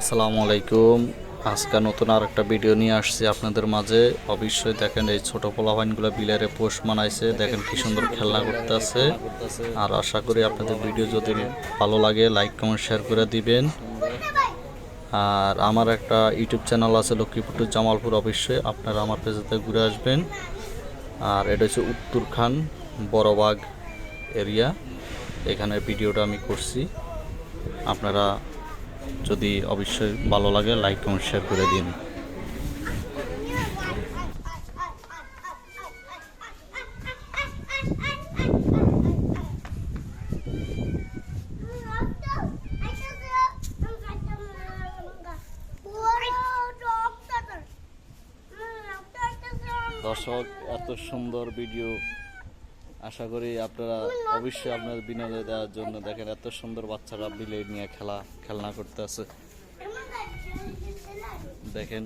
আসসালামু আলাইকুম। আজকে নতুন আর একটা ভিডিও নিয়ে আসছি আপনাদের মাঝে। অবশ্যই দেখেন এই ছোট পোলাপাইনগুলো বিলারে পোষ মানাইছে, দেখেন কি সুন্দর খেলনা করতেছে। আর আশা করি আপনাদের ভিডিও যদি ভালো লাগে লাইক কমেন্ট শেয়ার করে দিবেন। আর আমার একটা ইউটিউব চ্যানেল আছে লক্ষ্মীপুর জামালপুর, অবশ্যই আপনারা আমার পেজেতে ঘুরে আসবেন। আর এটা হচ্ছে উত্তরখান বড়বাগ এরিয়া, এখানে ভিডিওটা আমি করছি। আপনারা যদি অবশ্যই ভালো লাগে লাইক কমেন্ট শেয়ার করে দিন। দর্শক, এত সুন্দর ভিডিও আশা করি আপনারা অবশ্যই আপনার বিনোদন দেওয়ার জন্য। দেখেন এত সুন্দর বাচ্চারা বিলে নিয়ে খেলনা করতে আছে, দেখেন।